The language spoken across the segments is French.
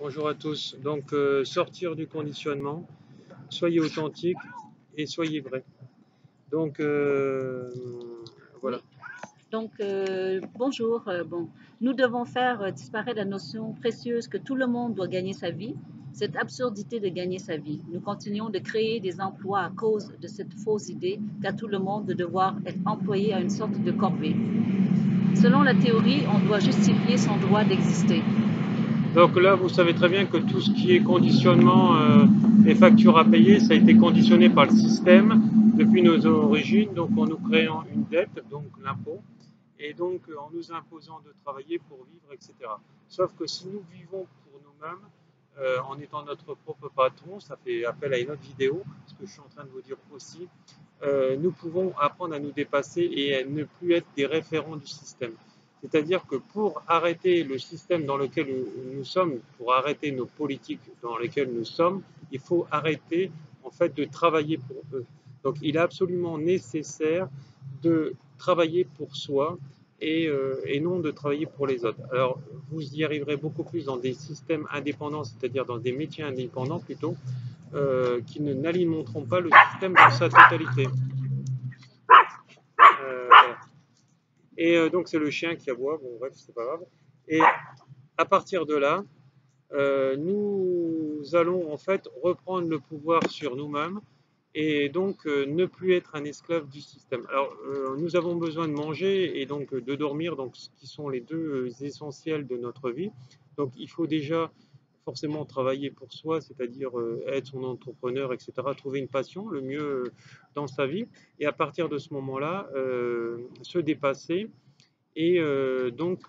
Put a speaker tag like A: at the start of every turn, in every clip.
A: Bonjour à tous. Donc, sortir du conditionnement, soyez authentique et soyez vrai. Donc, voilà.
B: Oui, donc bonjour. Nous devons faire disparaître la notion précieuse que tout le monde doit gagner sa vie, cette absurdité de gagner sa vie. Nous continuons de créer des emplois à cause de cette fausse idée qu'à tout le monde de devoir être employé à une sorte de corvée. Selon la théorie, on doit justifier son droit d'exister.
A: Donc là, vous savez très bien que tout ce qui est conditionnement et factures à payer, ça a été conditionné par le système depuis nos origines, donc en nous créant une dette, donc l'impôt, et donc en nous imposant de travailler pour vivre, etc. Sauf que si nous vivons pour nous-mêmes, en étant notre propre patron, ça fait appel à une autre vidéo, ce que je suis en train de vous dire aussi, nous pouvons apprendre à nous dépasser et à ne plus être des référents du système. C'est-à-dire que pour arrêter le système dans lequel nous sommes, pour arrêter nos politiques dans lesquelles nous sommes, il faut arrêter en fait de travailler pour eux. Donc il est absolument nécessaire de travailler pour soi et non de travailler pour les autres. Alors vous y arriverez beaucoup plus dans des systèmes indépendants, c'est-à-dire dans des métiers indépendants plutôt, qui n'alimenteront pas le système dans sa totalité. Voilà. Et donc c'est le chien qui aboie, bon bref, c'est pas grave. Et à partir de là, nous allons en fait reprendre le pouvoir sur nous-mêmes et donc ne plus être un esclave du système. Alors nous avons besoin de manger et donc de dormir, donc ce qui sont les deux essentiels de notre vie. Donc il faut déjà forcément travailler pour soi, c'est-à-dire être son entrepreneur, etc., trouver une passion, le mieux dans sa vie, et à partir de ce moment-là, se dépasser et donc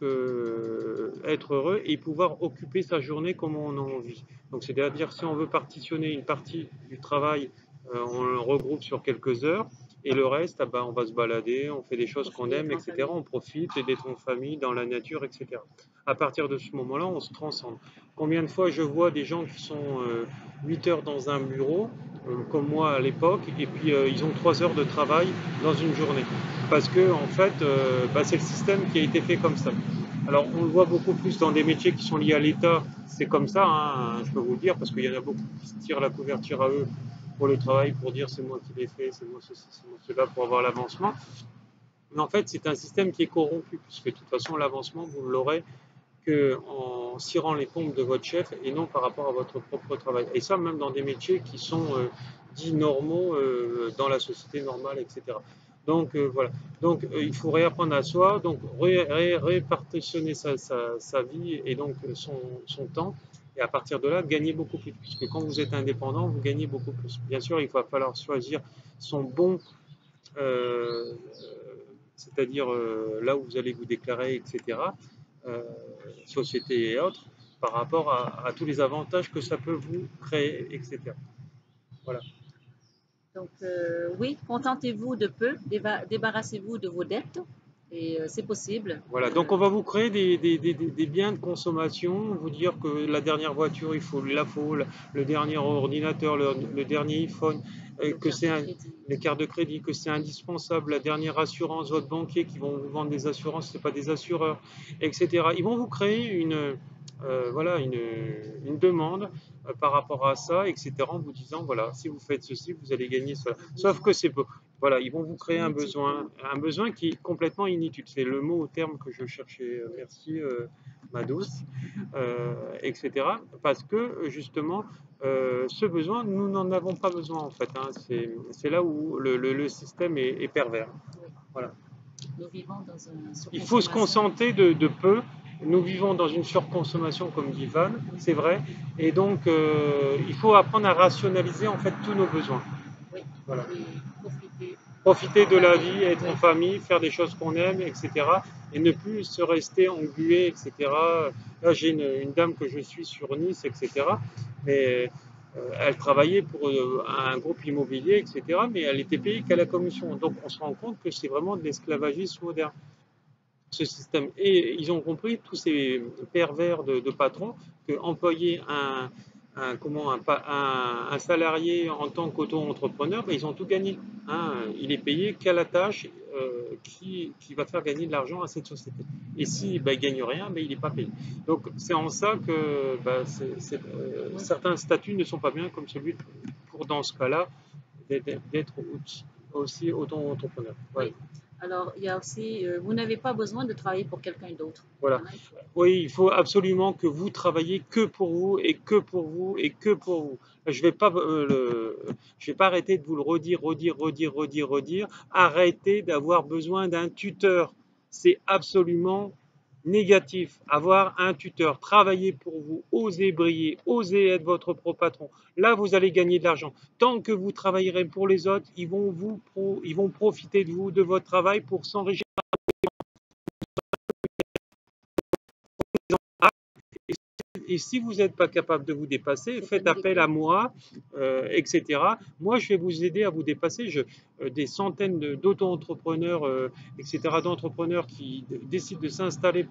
A: être heureux et pouvoir occuper sa journée comme on a envie. Donc c'est-à-dire si on veut partitionner une partie du travail, on le regroupe sur quelques heures et le reste, ah ben, on va se balader, on fait des choses qu'on aime, etc. On profite d'être en famille, dans la nature, etc. À partir de ce moment-là, on se transcende. Combien de fois je vois des gens qui sont 8 heures dans un bureau, comme moi à l'époque, et puis ils ont 3 heures de travail dans une journée parce que en fait, c'est le système qui a été fait comme ça. Alors, on le voit beaucoup plus dans des métiers qui sont liés à l'État, c'est comme ça, hein, je peux vous le dire, parce qu'il y en a beaucoup qui se tirent la couverture à eux pour le travail, pour dire c'est moi qui l'ai fait, c'est moi ceci, c'est moi cela, pour avoir l'avancement. Mais en fait, c'est un système qui est corrompu, puisque de toute façon, l'avancement, vous l'aurez qu'en cirant les pompes de votre chef et non par rapport à votre propre travail. Et ça, même dans des métiers qui sont dits normaux dans la société normale, etc. Donc voilà. Donc il faut réapprendre à soi, donc répartitionner sa vie et donc son temps. Et à partir de là, gagner beaucoup plus. Puisque quand vous êtes indépendant, vous gagnez beaucoup plus. Bien sûr, il va falloir choisir son bon, euh, c'est-à-dire là où vous allez vous déclarer, etc. Euh, société et autres, par rapport à tous les avantages que ça peut vous créer, etc. Voilà.
B: Donc oui, contentez-vous de peu, débarrassez-vous de vos dettes, et c'est possible.
A: Voilà, donc on va vous créer des biens de consommation, vous dire que la dernière voiture, la faut, le dernier ordinateur, le dernier iPhone, que c'est les cartes de crédit, que c'est indispensable, la dernière assurance, votre banquier qui vont vous vendre des assurances, c'est pas des assureurs, etc. Ils vont vous créer voilà, une demande par rapport à ça, etc. En vous disant, voilà, si vous faites ceci, vous allez gagner cela. Sauf que c'est voilà, ils vont vous créer un besoin qui est complètement inutile. C'est le mot au terme que je cherchais. Merci, ma douce, etc. Parce que justement, ce besoin, nous n'en avons pas besoin en fait. Hein. C'est là où le système est pervers. Voilà.
B: Nous vivons dans un
A: Il faut se contenter de peu. Nous vivons dans une surconsommation, comme dit Van, c'est vrai. Et donc, il faut apprendre à rationaliser en fait tous nos besoins.
B: Oui,
A: Voilà.
B: Profiter
A: De la vie, être en famille, faire des choses qu'on aime, etc. Et ne plus se rester englué, etc. Là, j'ai une dame que je suis sur Nice, etc. Mais elle travaillait pour un groupe immobilier, etc. Mais elle était payée qu'à la commission. Donc, on se rend compte que c'est vraiment de l'esclavagisme moderne, ce système. Et ils ont compris, tous ces pervers de patrons, que employer un salarié en tant qu'auto-entrepreneur, ben, ils ont tout gagné. Hein. Il est payé qu'à la tâche qui va faire gagner de l'argent à cette société. Et si ben, il ne gagne rien, ben, il n'est pas payé. Donc c'est en ça que ben,
B: Oui,
A: certains statuts ne sont pas bien, comme celui pour dans ce cas-là d'être aussi auto-entrepreneur. Voilà.
B: oui. Alors, il y a aussi, vous n'avez pas besoin de travailler pour quelqu'un d'autre.
A: Voilà.
B: Voilà,
A: Oui, il faut absolument que vous travaillez que pour vous et que pour vous et que pour vous. Je vais pas arrêter de vous le redire. Arrêtez d'avoir besoin d'un tuteur. C'est absolument négatif. Avoir un tuteur, travailler pour vous, osez briller, osez être votre propre patron. Là, vous allez gagner de l'argent. Tant que vous travaillerez pour les autres, ils vont profiter de vous, de votre travail pour s'enrichir. Et si vous n'êtes pas capable de vous dépasser, faites appel à moi, etc. Moi, je vais vous aider à vous dépasser. Des centaines d'auto-entrepreneurs, etc., d'entrepreneurs qui décident de s'installer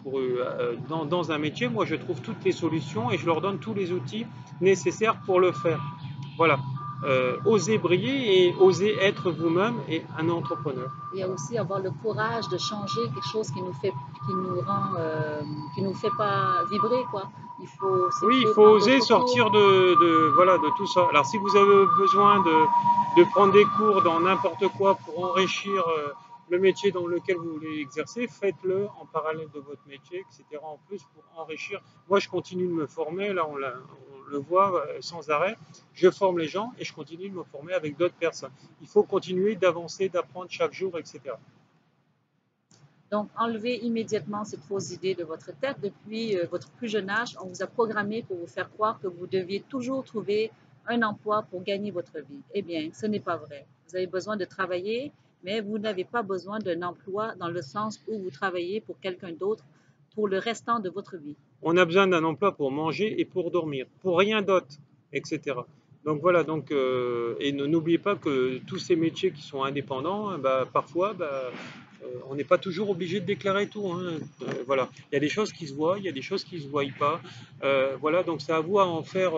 A: dans un métier, moi, je trouve toutes les solutions et je leur donne tous les outils nécessaires pour le faire. Voilà. Osez briller et osez être vous-même et un entrepreneur.
B: il y a aussi avoir le courage de changer quelque chose qui nous rend, qui nous fait pas vibrer, quoi. Il faut
A: Oui, il
B: s'écouter,
A: faut
B: prendre
A: oser
B: d'autres cours.
A: sortir voilà, de tout ça. Alors, si vous avez besoin de prendre des cours dans n'importe quoi pour enrichir le métier dans lequel vous voulez exercer, faites-le en parallèle de votre métier, etc. En plus, pour enrichir. Moi, je continue de me former, là, on le voit sans arrêt. Je forme les gens et je continue de me former avec d'autres personnes. Il faut continuer d'avancer, d'apprendre chaque jour, etc.
B: Donc, enlevez immédiatement cette fausse idée de votre tête. Depuis votre plus jeune âge, on vous a programmé pour vous faire croire que vous deviez toujours trouver un emploi pour gagner votre vie. Eh bien, ce n'est pas vrai. Vous avez besoin de travailler, mais vous n'avez pas besoin d'un emploi dans le sens où vous travaillez pour quelqu'un d'autre pour le restant de votre vie.
A: On a besoin d'un emploi pour manger et pour dormir, pour rien d'autre, etc. Donc voilà, et n'oubliez pas que tous ces métiers qui sont indépendants, bah, parfois, on n'est pas toujours obligé de déclarer tout. Hein. Voilà, il y a des choses qui se voient, il y a des choses qui ne se voient pas. Voilà, donc c'est à vous à en faire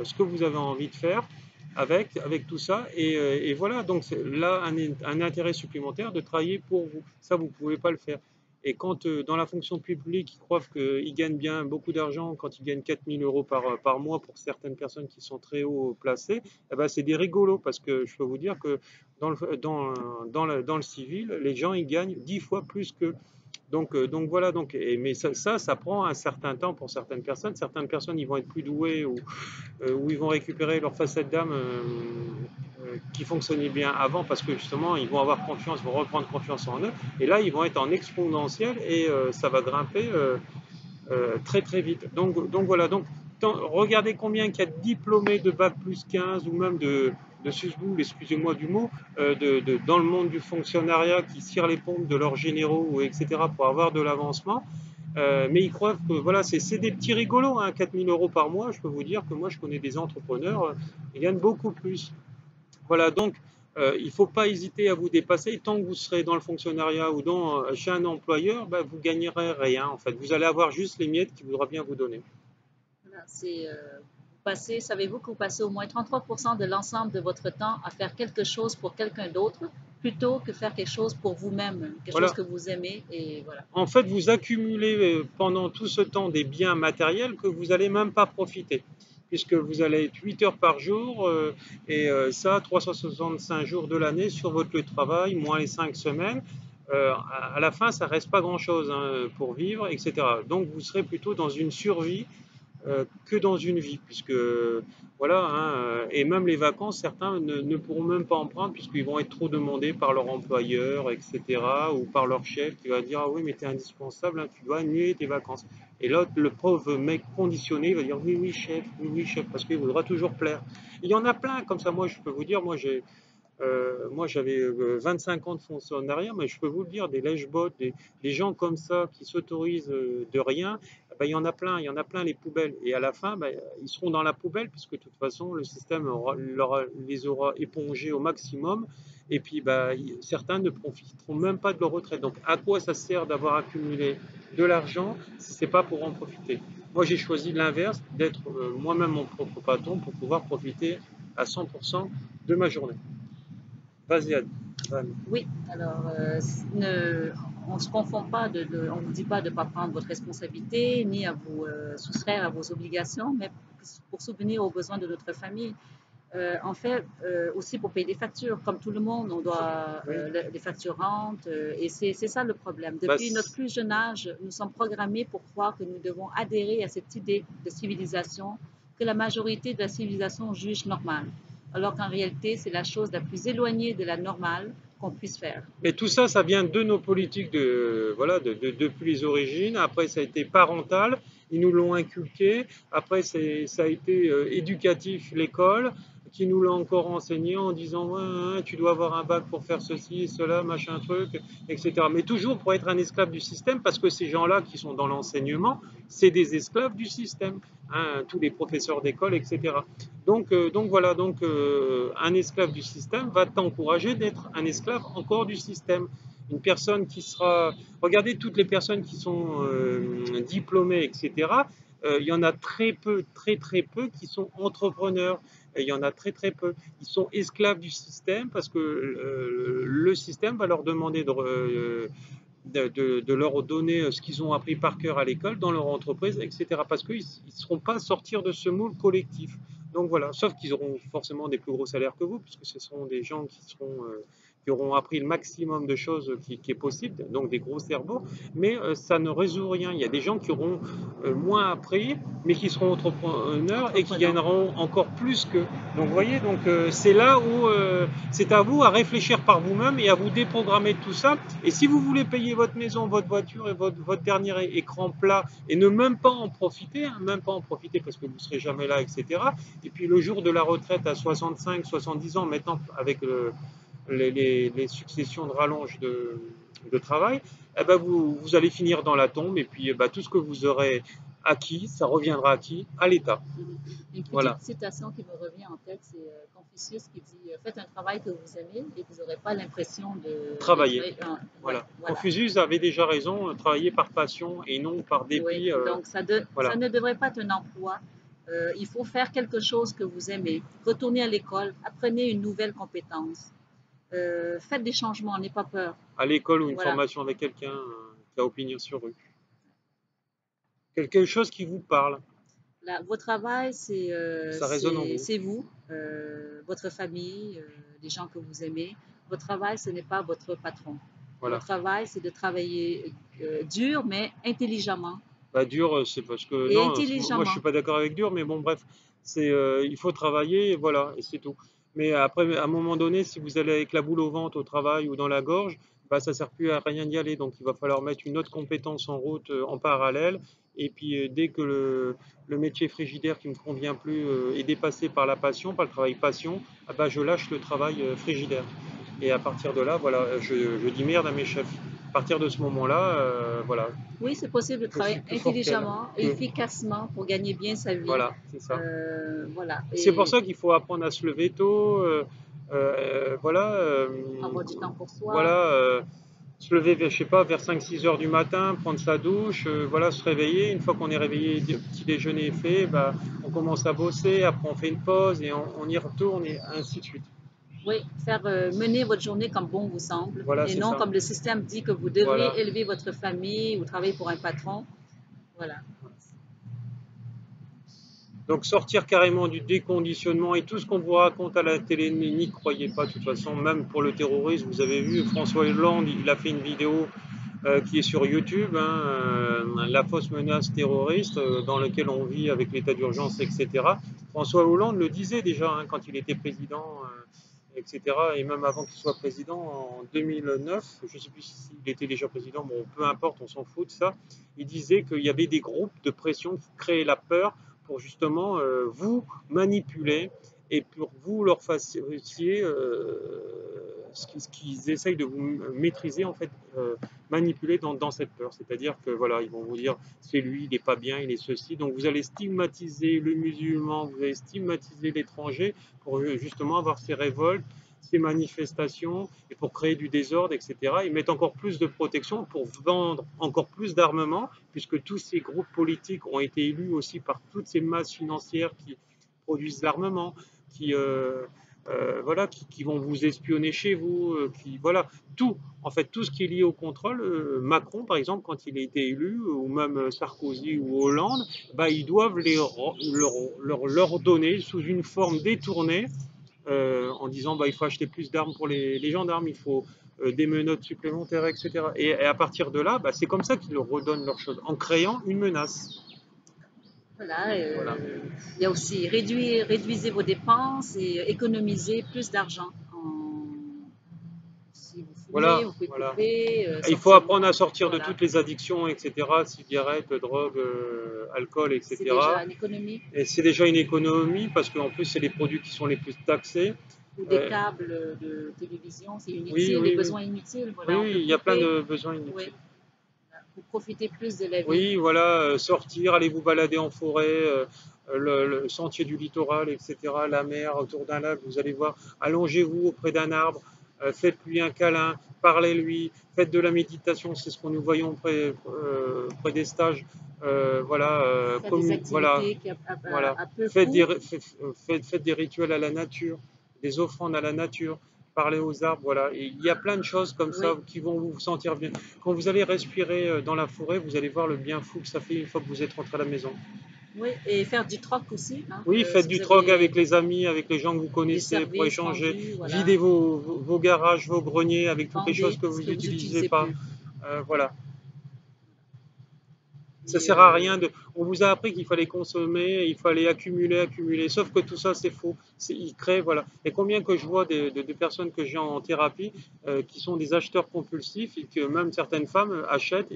A: ce que vous avez envie de faire avec tout ça. Et voilà, donc c'est là un intérêt supplémentaire de travailler pour vous. Ça, vous ne pouvez pas le faire. Et quand dans la fonction publique, ils croient qu'ils gagnent bien beaucoup d'argent, quand ils gagnent 4 000 € par mois pour certaines personnes qui sont très haut placées, eh ben, c'est des rigolos parce que je peux vous dire que dans le civil, les gens ils gagnent 10 fois plus que. Donc voilà, mais ça prend un certain temps pour certaines personnes. Certaines personnes, ils vont être plus douées ou ils vont récupérer leur facette d'âme qui fonctionnait bien avant parce que justement ils vont avoir confiance, vont reprendre confiance en eux et là ils vont être en exponentiel et ça va grimper très très vite. Voilà, regardez combien il y a de diplômés de Bac plus 15 ou même de susboul, excusez-moi du mot, dans le monde du fonctionnariat qui cirent les pompes de leurs généraux, etc. pour avoir de l'avancement. Mais ils croient que voilà, c'est des petits rigolos, hein, 4 000 € par mois. Je peux vous dire que moi, je connais des entrepreneurs, ils gagnent beaucoup plus. Voilà, il ne faut pas hésiter à vous dépasser. Tant que vous serez dans le fonctionnariat ou chez un employeur, vous ne gagnerez rien. En fait, vous allez avoir juste les miettes qu'il voudra bien vous donner.
B: Voilà, savez-vous que vous passez au moins 33% de l'ensemble de votre temps à faire quelque chose pour quelqu'un d'autre plutôt que faire quelque chose pour vous-même, quelque chose
A: Voilà.
B: que vous aimez et voilà.
A: En fait, vous accumulez pendant tout ce temps des biens matériels que vous n'allez même pas profiter, puisque vous allez être 8 heures par jour et ça, 365 jours de l'année sur votre lieu de travail, moins les 5 semaines. À la fin, ça reste pas grand-chose hein, pour vivre, etc. Donc, vous serez plutôt dans une survie que dans une vie, puisque voilà, hein, et même les vacances, certains ne pourront même pas en prendre puisqu'ils vont être trop demandés par leur employeur, etc., ou par leur chef qui va dire ah oui mais tu es indispensable, hein, tu dois annuler tes vacances. Et l'autre, le pauvre mec conditionné, va dire oui chef, parce qu'il voudra toujours plaire. Il y en a plein comme ça. Moi je peux vous dire, moi Moi, j'avais 25 ans de fonctionnariat, mais je peux vous le dire, des lèche-bottes, des gens comme ça qui s'autorisent de rien, ben, il y en a plein les poubelles. Et à la fin, ben, ils seront dans la poubelle, puisque de toute façon, le système les aura épongés au maximum. Et puis, ben, certains ne profiteront même pas de leur retraite. Donc, à quoi ça sert d'avoir accumulé de l'argent si c'est pas pour en profiter? Moi, j'ai choisi l'inverse, d'être moi-même mon propre patron pour pouvoir profiter à 100% de ma journée. Vas-y, Anne.
B: Oui, alors, on ne se confond pas, on ne vous dit pas de ne pas prendre votre responsabilité, ni à vous soustraire à vos obligations, mais pour subvenir aux besoins de notre famille. En fait, aussi pour payer des factures, comme tout le monde, on doit,
A: Oui.
B: les factures rentrent, et c'est ça le problème.
A: Bah,
B: Depuis notre plus jeune âge, nous sommes programmés pour croire que nous devons adhérer à cette idée de civilisation que la majorité de la civilisation juge normale, alors qu'en réalité, c'est la chose la plus éloignée de la normale qu'on puisse faire.
A: mais tout ça, ça vient de nos politiques voilà, depuis les origines. Après, ça a été parental. Ils nous l'ont inculqué. Après, ça a été éducatif, l'école, qui nous l'a encore enseigné en disant ouais, hein, tu dois avoir un bac pour faire ceci, cela, machin truc, etc. Mais toujours pour être un esclave du système, parce que ces gens-là qui sont dans l'enseignement, c'est des esclaves du système. Hein, tous les professeurs d'école, etc. Donc voilà, un esclave du système va t'encourager d'être un esclave encore du système. Une personne qui sera... Regardez toutes les personnes qui sont diplômées, etc. Il y en a très peu, très très peu qui sont entrepreneurs. Et il y en a très très peu. Ils sont esclaves du système parce que le système va leur demander de leur donner ce qu'ils ont appris par cœur à l'école, dans leur entreprise, etc. Parce qu'ils ne seront pas sortir de ce moule collectif. Donc voilà, sauf qu'ils auront forcément des plus gros salaires que vous, puisque ce seront des gens qui auront appris le maximum de choses qui est possible, donc des gros cerveaux, mais ça ne résout rien. Il y a des gens qui auront moins appris, mais qui seront entrepreneurs et qui gagneront encore plus qu'eux. Donc vous voyez, c'est là où c'est à vous à réfléchir par vous-même et à vous déprogrammer de tout ça. Et si vous voulez payer votre maison, votre voiture et votre dernier écran plat et ne même pas en profiter, hein, même pas en profiter parce que vous ne serez jamais là, etc. Et puis le jour de la retraite à 65, 70 ans, maintenant avec les successions de rallonge de travail, eh ben vous allez finir dans la tombe et puis tout ce que vous aurez acquis, ça reviendra à qui? À l'État.
B: Une petite
A: Voilà.
B: citation qui me revient en tête, c'est Confucius qui dit faites un travail que vous aimez et vous n'aurez pas l'impression de
A: travailler. Voilà.
B: ouais, voilà.
A: Confucius avait déjà raison, travailler par passion et non par dépit.
B: Oui, donc
A: voilà.
B: ça ne devrait pas être un emploi. Il faut faire quelque chose que vous aimez. Retournez à l'école, apprenez une nouvelle compétence. Faites des changements, n'ayez pas peur.
A: À l'école ou une
B: Voilà.
A: formation avec quelqu'un qui a opinion sur eux. Quelque chose qui vous parle.
B: Là, votre travail,
A: Ça résonne en vous.
B: c'est vous, votre famille, les gens que vous aimez. Votre travail, ce n'est pas votre patron.
A: Voilà.
B: Votre travail, c'est de travailler dur, mais intelligemment.
A: Bah, dur, c'est parce que
B: Et
A: non,
B: intelligemment.
A: moi je suis pas d'accord avec dur, mais bon bref, il faut travailler, et voilà, et c'est tout. Mais après, à un moment donné, si vous allez avec la boule au ventre au travail ou dans la gorge, bah ça sert plus à rien d'y aller. Donc il va falloir mettre une autre compétence en route en parallèle. Et puis dès que le métier frigidaire qui me convient plus est dépassé par la passion, par le travail passion, ah bah, je lâche le travail frigidaire. Et à partir de là, voilà, je dis merde à mes chefs. À partir de ce moment-là, voilà,
B: Oui, c'est possible de travailler intelligemment et efficacement pour gagner bien sa vie.
A: Voilà, c'est ça.
B: Voilà.
A: C'est pour ça qu'il faut apprendre à se lever tôt. Voilà.
B: Avoir du temps pour soi.
A: Voilà. Se lever, je sais pas, vers 5-6 heures du matin, prendre sa douche, voilà, se réveiller. Une fois qu'on est réveillé, le petit déjeuner est fait, bah, on commence à bosser, après on fait une pause et on y retourne et ainsi de suite.
B: Oui, faire mener votre journée comme bon vous semble,
A: Voilà,
B: et non
A: ça.
B: comme le système dit que vous devriez
A: voilà.
B: élever votre famille ou travailler pour un patron. Voilà.
A: Donc sortir carrément du déconditionnement et tout ce qu'on vous raconte à la télé, n'y croyez pas de toute façon, même pour le terrorisme, vous avez vu François Hollande, il a fait une vidéo qui est sur YouTube, hein, la fausse menace terroriste dans laquelle on vit avec l'état d'urgence, etc. François Hollande le disait déjà hein, quand il était président, etc. Et même avant qu'il soit président en 2009, je ne sais plus s'il était déjà président, bon peu importe, on s'en fout de ça. Il disait qu'il y avait des groupes de pression qui créaient la peur pour justement vous manipuler et pour vous leur fassiez ce qu'ils essayent de vous maîtriser, en fait, manipuler dans cette peur. C'est-à-dire que voilà, ils vont vous dire c'est lui, il n'est pas bien, il est ceci. Donc vous allez stigmatiser le musulman, vous allez stigmatiser l'étranger pour justement avoir ces révoltes, ces manifestations et pour créer du désordre, etc. Ils mettent encore plus de protection pour vendre encore plus d'armement, puisque tous ces groupes politiques ont été élus aussi par toutes ces masses financières qui produisent l'armement, qui, voilà, qui vont vous espionner chez vous, qui, voilà, tout, en fait, tout ce qui est lié au contrôle. Macron, par exemple, quand il a été élu, ou même Sarkozy ou Hollande, bah, ils doivent leur donner sous une forme détournée, en disant bah, il faut acheter plus d'armes pour les gendarmes, il faut des menottes supplémentaires, etc. Et à partir de là, bah, c'est comme ça qu'ils leur redonnent leur chose, en créant une menace.
B: Voilà,
A: Voilà.
B: il y a aussi réduisez vos dépenses et économisez plus d'argent. Si vous fumez,
A: Voilà,
B: vous pouvez
A: voilà.
B: couper,
A: Il faut
B: sortir
A: apprendre
B: moins.
A: à sortir de
B: Voilà,
A: toutes les addictions, etc. Cigarettes, drogue, alcool,
B: c'est déjà
A: etc.
B: une économie.
A: Et c'est déjà une économie parce qu'en plus, c'est les produits qui sont les plus taxés.
B: Ou des
A: Euh,
B: câbles de télévision, c'est
A: oui,
B: inutile, des
A: oui, oui.
B: besoins inutiles.
A: Oui,
B: Voilà, on
A: oui,
B: peut
A: il y a plein
B: couper,
A: de besoins
B: oui,
A: inutiles.
B: pour profiter plus de la vie.
A: Oui, voilà, sortir, aller vous balader en forêt, le sentier du littoral, etc., la mer, autour d'un lac, vous allez voir, allongez-vous auprès d'un arbre, faites-lui un câlin, parlez-lui, faites de la méditation, c'est ce que nous voyons près des stages. Voilà,
B: Faire des
A: voilà,
B: activités qui
A: voilà.
B: à peu
A: Faites des,
B: coût.
A: faites des rituels à la nature, des offrandes à la nature, parlez aux arbres, voilà. Et il y a plein de choses comme ça
B: Oui,
A: qui vont vous sentir bien. Quand vous allez respirer dans la forêt, vous allez voir le bien fou que ça fait une fois que vous êtes rentré à la maison.
B: oui, et faire du troc aussi, hein.
A: Oui, faites
B: Si
A: du
B: vous
A: troc
B: avez
A: avec les amis, avec les gens que vous
B: des
A: connaissez pour
B: services
A: échanger.
B: rendus, voilà,
A: Videz vos garages, vos greniers avec toutes les choses
B: vendez
A: que
B: ce
A: vous
B: que vous
A: n'utilisez
B: n'utilisez
A: pas.
B: plus.
A: Voilà. Ça
B: Et
A: sert à rien de. On vous a appris qu'il fallait consommer, il fallait accumuler, accumuler. Sauf que tout ça, c'est faux. Ils créent, voilà. Et combien que je vois de personnes que j'ai en thérapie qui sont des acheteurs compulsifs et que même certaines femmes achètent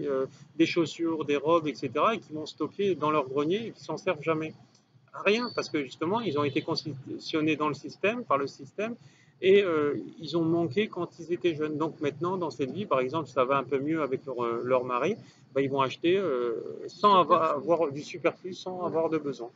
A: des chaussures, des robes, etc. et qui vont stocker dans leur grenier et qui s'en servent jamais. Rien, parce que justement, ils ont été conditionnés dans le système, par le système, et ils ont manqué quand ils étaient jeunes. Donc maintenant, dans cette vie, par exemple, ça va un peu mieux avec leur mari, bah, ils vont acheter sans
B: superflu.
A: avoir du superflu, sans
B: Voilà.
A: avoir de besoin,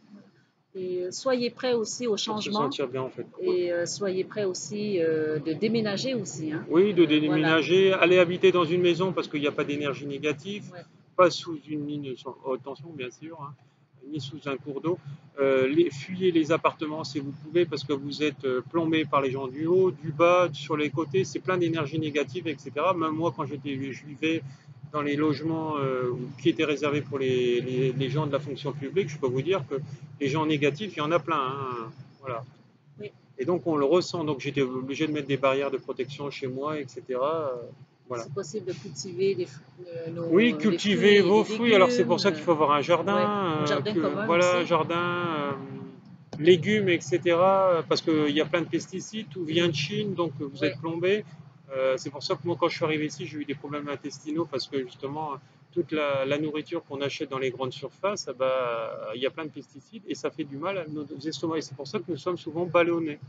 B: Et soyez prêts aussi au
A: pour se
B: changement
A: sentir bien en fait pour eux.
B: et soyez prêts aussi de déménager aussi, hein.
A: Oui, de
B: Voilà.
A: déménager, aller habiter dans une maison parce qu'il n'y a pas d'énergie négative,
B: Ouais.
A: pas sous une ligne haute tension, bien sûr, hein, ni sous un cours d'eau. Fuyez les appartements si vous pouvez parce que vous êtes plombé par les gens du haut, du bas, sur les côtés, c'est plein d'énergie négative, etc. Même moi, quand je vivais dans les logements qui étaient réservés pour les gens de la fonction publique, je peux vous dire que les gens négatifs, il y en a plein, hein, voilà.
B: Oui.
A: Et donc on le ressent. Donc j'étais obligé de mettre des barrières de protection chez moi, etc. Voilà.
B: C'est possible de cultiver
A: Oui,
B: les
A: cultivez
B: fruits et
A: vos
B: les
A: fruits. Alors c'est pour
B: légumes.
A: ça qu'il faut avoir un
B: Ouais,
A: jardin,
B: un jardin commun
A: voilà,
B: aussi.
A: jardin, légumes, etc. Parce qu'il y a plein de pesticides, tout vient de Chine, donc vous êtes
B: Ouais.
A: plombé. C'est pour ça que moi, quand je suis arrivé ici, j'ai eu des problèmes intestinaux parce que justement, toute la nourriture qu'on achète dans les grandes surfaces, bah, il y a plein de pesticides et ça fait du mal à nos estomacs. Et c'est pour ça que nous sommes souvent ballonnés.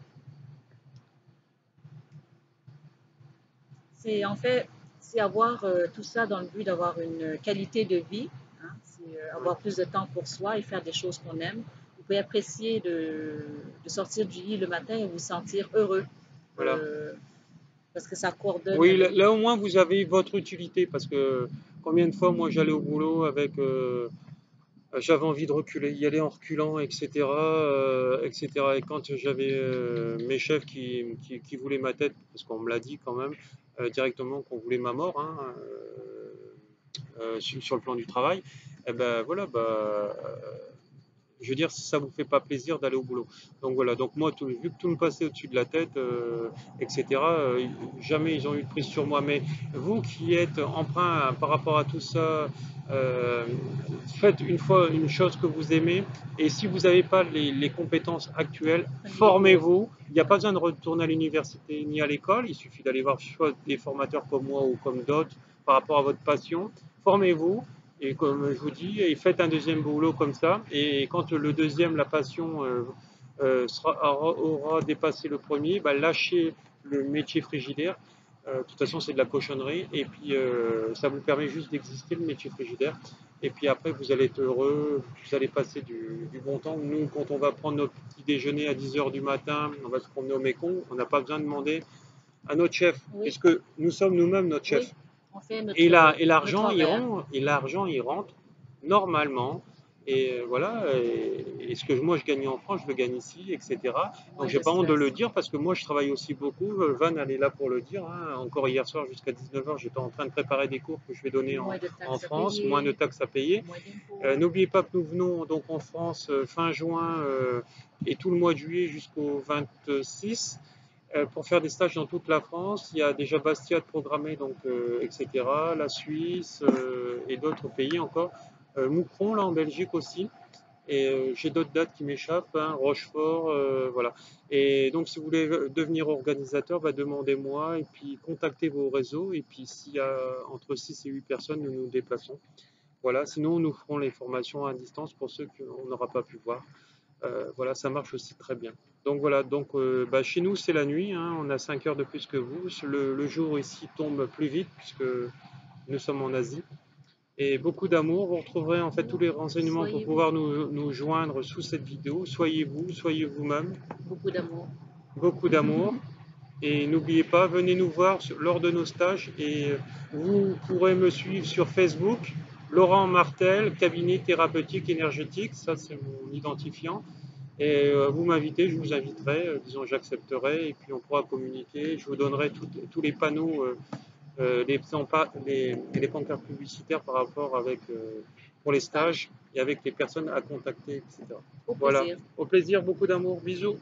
B: C'est en fait, c'est avoir tout ça dans le but d'avoir une qualité de vie, hein. C'est
A: Ouais.
B: avoir plus de temps pour soi et faire des choses qu'on aime. Vous pouvez apprécier de sortir du lit le matin et vous sentir heureux
A: Voilà.
B: euh, parce que ça coordonne
A: Oui,
B: avec.
A: là, au moins vous avez votre utilité parce que combien de fois moi j'allais au boulot avec j'avais envie de reculer, y aller en reculant, etc., etc. Et quand j'avais mes chefs qui voulaient ma tête, parce qu'on me l'a dit quand même directement qu'on voulait ma mort, hein, sur le plan du travail, et ben voilà, bah, je veux dire, ça vous fait pas plaisir d'aller au boulot. Donc voilà, donc moi, vu que tout me passait au-dessus de la tête, etc., jamais ils ont eu de prise sur moi. Mais vous qui êtes emprunt par rapport à tout ça, euh, faites une fois une chose que vous aimez. Et si vous n'avez pas les compétences actuelles,
B: Prenez des cours.
A: formez-vous. Il n'y a
B: Ouais.
A: pas besoin de retourner à l'université ni à l'école. Il suffit d'aller voir soit des formateurs comme moi ou comme d'autres par rapport à votre passion. Formez-vous. Et comme je vous dis, faites un deuxième boulot comme ça. Et quand le deuxième, la passion, aura dépassé le premier, bah, lâchez le métier frigidaire. De toute façon, c'est de la cochonnerie. Et puis, ça vous permet juste d'exister, le métier frigidaire. Et puis après, vous allez être heureux, vous allez passer du bon temps. Nous, quand on va prendre notre petit déjeuner à 10 heures du matin, on va se promener au Mékong, on n'a pas besoin de demander à notre chef,
B: Oui,
A: puisque nous sommes nous-mêmes notre chef.
B: oui, on fait
A: Et
B: notre
A: l'argent,
B: horaire.
A: il rentre normalement. Et voilà. Et ce que moi je gagne en France, je le gagne ici, etc. Donc
B: Moins
A: j'ai
B: de
A: pas honte de le
B: stress.
A: dire parce que moi je travaille aussi beaucoup. Van, elle est là pour le dire, hein. Encore hier soir jusqu'à 19 heures, j'étais en train de préparer des cours que je vais donner
B: Moins de
A: en
B: taxes à
A: France, moins de
B: payer,
A: taxes à payer.
B: moins d'impôts.
A: N'oubliez pas que nous venons donc en France fin juin et tout le mois de juillet jusqu'au 26 pour faire des stages dans toute la France. Il y a déjà Bastia de programmé, donc, etc., la Suisse et d'autres pays encore. Moucron, là, en Belgique aussi. Et j'ai d'autres dates qui m'échappent, hein, Rochefort, voilà. Et donc, si vous voulez devenir organisateur, bah, demandez-moi et puis contactez vos réseaux. Et puis, s'il y a entre 6 et 8 personnes, nous nous déplaçons. Voilà. Sinon, nous ferons les formations à distance pour ceux qu'on n'aura pas pu voir. Voilà, ça marche aussi très bien. Donc voilà, donc bah, chez nous c'est la nuit, hein, on a 5 heures de plus que vous. Le jour ici tombe plus vite puisque nous sommes en Asie. Et beaucoup d'amour, vous retrouverez en fait tous les renseignements pour
B: Soyez vous.
A: pouvoir nous joindre sous cette vidéo. Soyez vous, soyez vous-même,
B: Beaucoup d'amour.
A: beaucoup d'amour. Et n'oubliez pas, venez nous voir lors de nos stages et vous pourrez me suivre sur Facebook, Laurent Martel, cabinet thérapeutique énergétique, ça c'est mon identifiant. Et vous m'invitez, je vous inviterai, disons j'accepterai, et puis on pourra communiquer. Je vous donnerai tous les panneaux, les pancartes publicitaires par rapport avec, pour les
B: Stage.
A: stages et avec les personnes à contacter, etc.
B: Au
A: Voilà,
B: plaisir.
A: au plaisir, beaucoup d'amour, bisous.